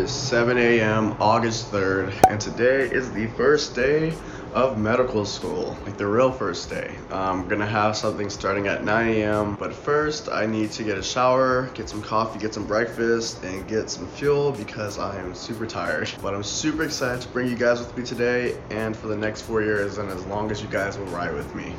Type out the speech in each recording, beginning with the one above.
is 7 a.m. August 3rd, and today is the first day of medical school, like the real first day. I'm gonna have something starting at 9 a.m. But first, I need to get a shower, get some coffee, get some breakfast, and get some fuel because I am super tired. But I'm super excited to bring you guys with me today and for the next 4 years and as long as you guys will ride with me.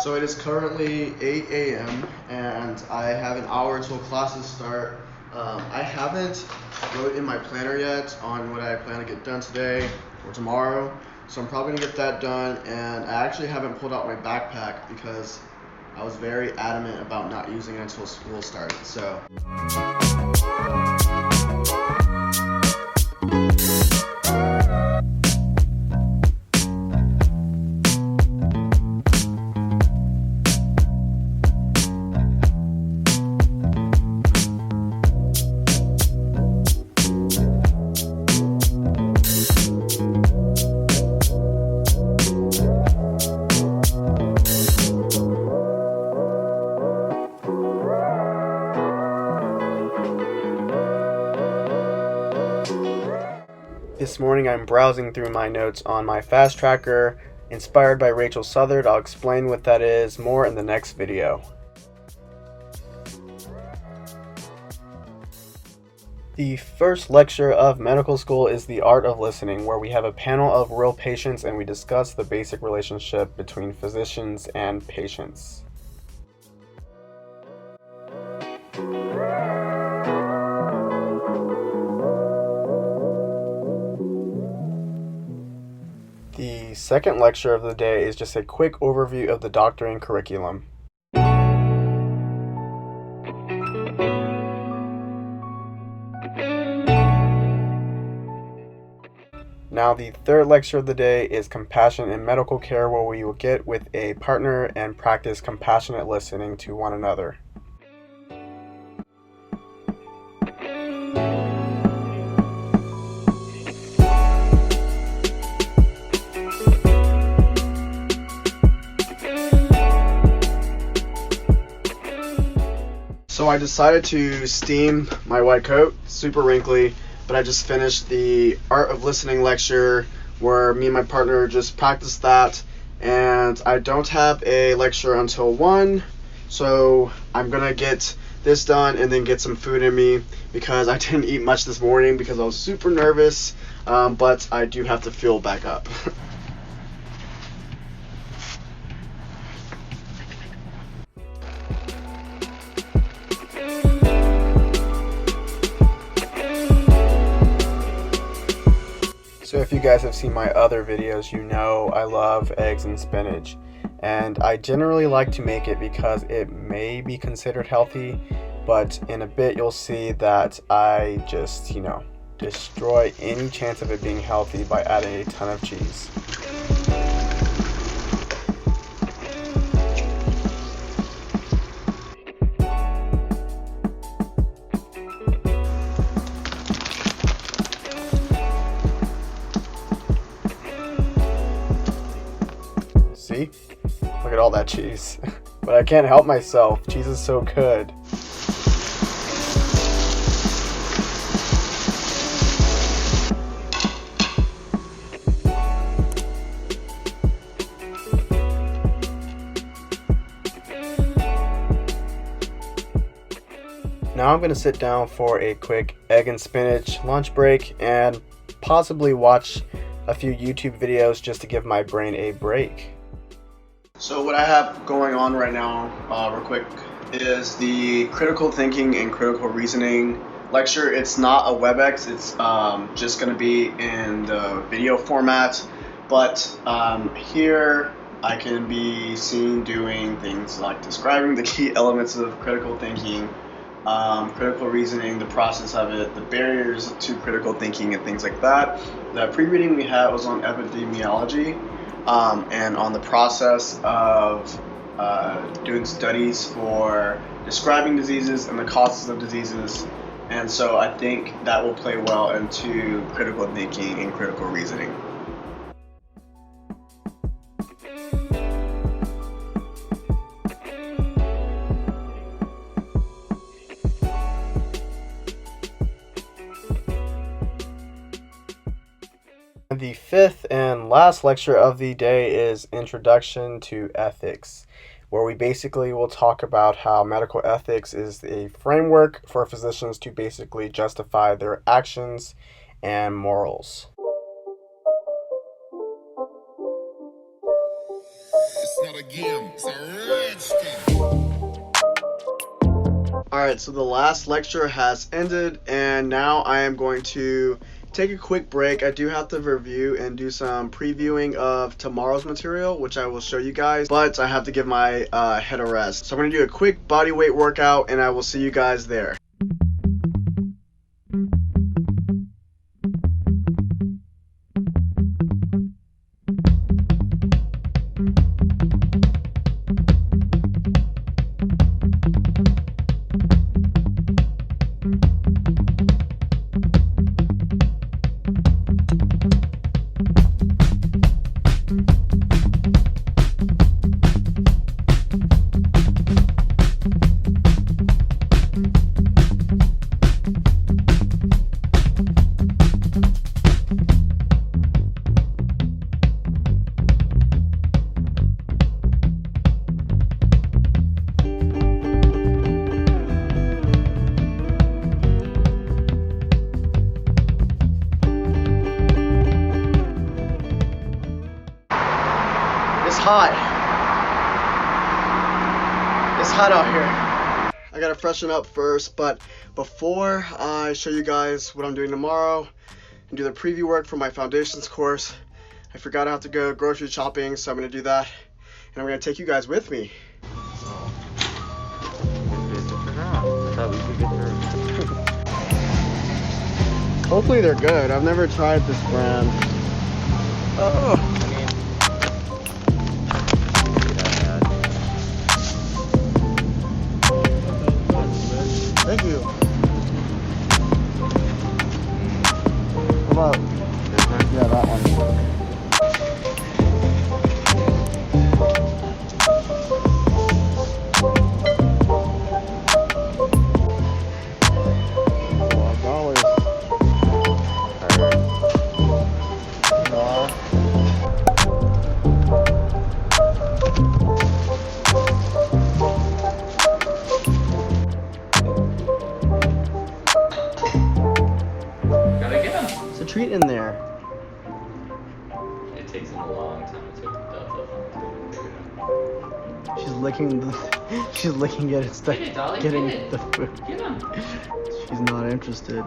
So it is currently 8 a.m. and I have an hour until classes start. I haven't wrote in my planner yet on what I plan to get done today or tomorrow, so I'm probably gonna get that done. And I actually haven't pulled out my backpack because I was very adamant about not using it until school started. So. This morning I'm browsing through my notes on my fast tracker inspired by Rachel Southard. I'll explain what that is more in the next video. The first lecture of medical school is the art of listening, where we have a panel of real patients and we discuss the basic relationship between physicians and patients. The second lecture of the day is just a quick overview of the doctoring curriculum. Now the third lecture of the day is compassion in medical care, where we will get with a partner and practice compassionate listening to one another. So I decided to steam my white coat, super wrinkly, but I just finished the Art of Listening lecture where me and my partner just practiced that, and I don't have a lecture until 1, so I'm gonna get this done and then get some food in me because I didn't eat much this morning because I was super nervous, but I do have to fuel back up. So if you guys have seen my other videos, you know I love eggs and spinach. And I generally like to make it because it may be considered healthy, but in a bit you'll see that I just, destroy any chance of it being healthy by adding a ton of cheese. See? Look at all that cheese. But I can't help myself. Cheese is so good. Now I'm going to sit down for a quick egg and spinach lunch break and possibly watch a few YouTube videos just to give my brain a break. So what I have going on right now, real quick, is the critical thinking and critical reasoning lecture. It's not a WebEx, it's just going to be in the video format, but here I can be seen doing things like describing the key elements of critical thinking, critical reasoning, the process of it, the barriers to critical thinking and things like that. The pre-reading we had was on epidemiology, and on the process of doing studies for describing diseases and the causes of diseases, And so I think that will play well into critical thinking and critical reasoning. The fifth and last lecture of the day is Introduction to Ethics, where we basically will talk about how medical ethics is a framework for physicians to basically justify their actions and morals. It's not a game, it's a rich game. Alright, so the last lecture has ended, and now I am going to take a quick break. I do have to review and do some previewing of tomorrow's material, which I will show you guys, but I have to give my head a rest. So I'm going to do a quick body weight workout, and I will see you guys there. It's hot out here. I gotta freshen up first, but before I show you guys what I'm doing tomorrow and do the preview work for my foundations course, I forgot I have to go grocery shopping, so I'm gonna do that, and I'm gonna take you guys with me. Hopefully they're good. I've never tried this brand. Oh. Thank you. How about? Yeah, that one. Treat in there. It takes him a long time to take the Delta. She's licking it instead of getting the food. Get him. She's not interested.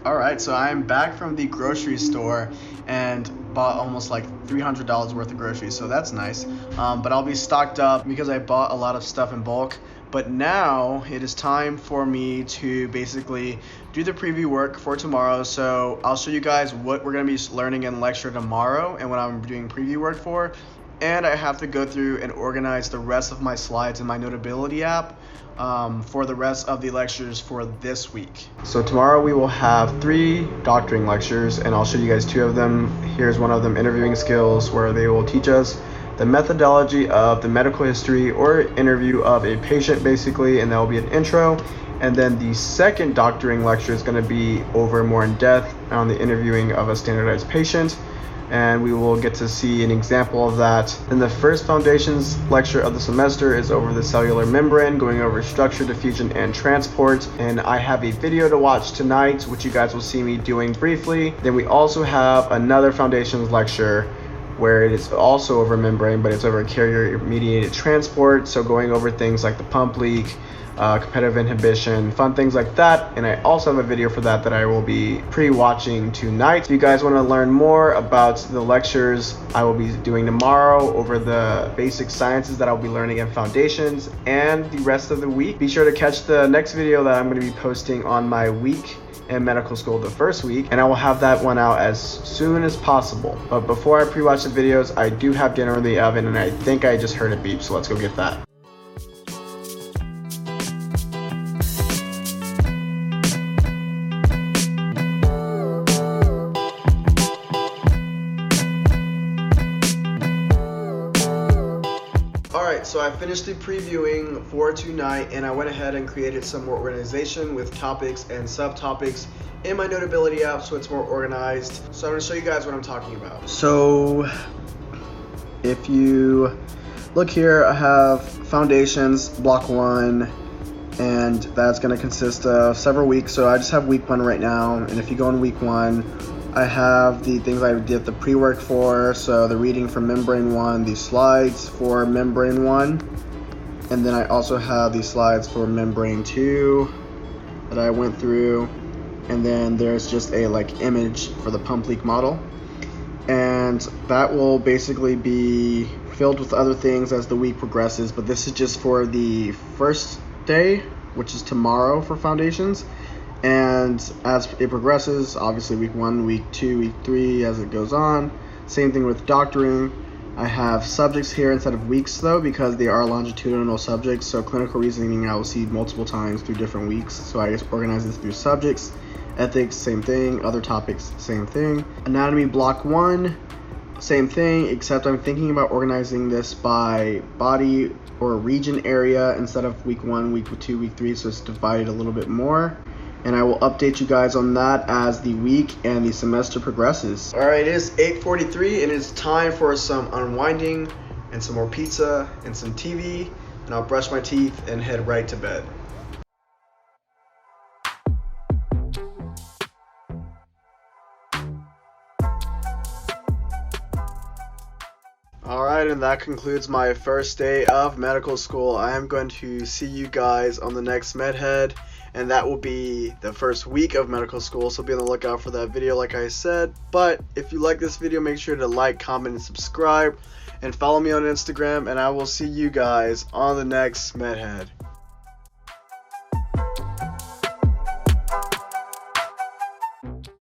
Alright, so I'm back from the grocery store and bought almost like $300 worth of groceries, so that's nice. But I'll be stocked up because I bought a lot of stuff in bulk. But now it is time for me to basically do the preview work for tomorrow. So I'll show you guys what we're going to be learning in lecture tomorrow and what I'm doing preview work for. And I have to go through and organize the rest of my slides in my Notability app for the rest of the lectures for this week. So tomorrow we will have 3 doctoring lectures, and I'll show you guys 2 of them. Here's one of them, interviewing skills, where they will teach us the methodology of the medical history or interview of a patient basically, and that will be an intro. And then the second doctoring lecture is going to be over more in depth on the interviewing of a standardized patient, and we will get to see an example of that. Then the first foundations lecture of the semester is over the cellular membrane, going over structure, diffusion, and transport. And I have a video to watch tonight, which you guys will see me doing briefly. Then we also have another foundations lecture where it is also over membrane, but it's over carrier-mediated transport. So going over things like the pump leak, competitive inhibition, fun things like that. And I also have a video for that I will be pre-watching tonight. If you guys want to learn more about the lectures I will be doing tomorrow over the basic sciences that I'll be learning in foundations and the rest of the week, be sure to catch the next video that I'm going to be posting on my week in medical school, the first week, and I will have that one out as soon as possible. But before I pre-watch the videos, I do have dinner in the oven, and I think I just heard a beep, so let's go get that. Alright, so I finished the previewing for tonight, and I went ahead and created some more organization with topics and subtopics in my Notability app so it's more organized. So I'm going to show you guys what I'm talking about. So if you look here, I have foundations, block 1, and that's going to consist of several weeks. So I just have week 1 right now, and if you go in week 1, I have the things I did the pre-work for, so the reading for membrane 1, the slides for membrane 1, and then I also have the slides for membrane 2 that I went through, and then there's just a image for the pump leak model, and that will basically be filled with other things as the week progresses, but this is just for the first day, which is tomorrow for foundations. And as it progresses, obviously week 1, week 2, week 3, as it goes on. Same thing with doctoring. I have subjects here instead of weeks though, because they are longitudinal subjects. So clinical reasoning I will see multiple times through different weeks. So I just organize this through subjects. Ethics, same thing. Other topics, same thing. Anatomy block 1, same thing, except I'm thinking about organizing this by body or region area instead of week 1, week 2, week 3. So it's divided a little bit more. And I will update you guys on that as the week and the semester progresses. Alright, it is 8:43 and it's time for some unwinding and some more pizza and some TV, and I'll brush my teeth and head right to bed. Alright, and that concludes my first day of medical school. I am going to see you guys on the next MedHead, and that will be the first week of medical school, so be on the lookout for that video like I said. But if you like this video, make sure to like, comment, and subscribe, and follow me on Instagram, and I will see you guys on the next MedHead.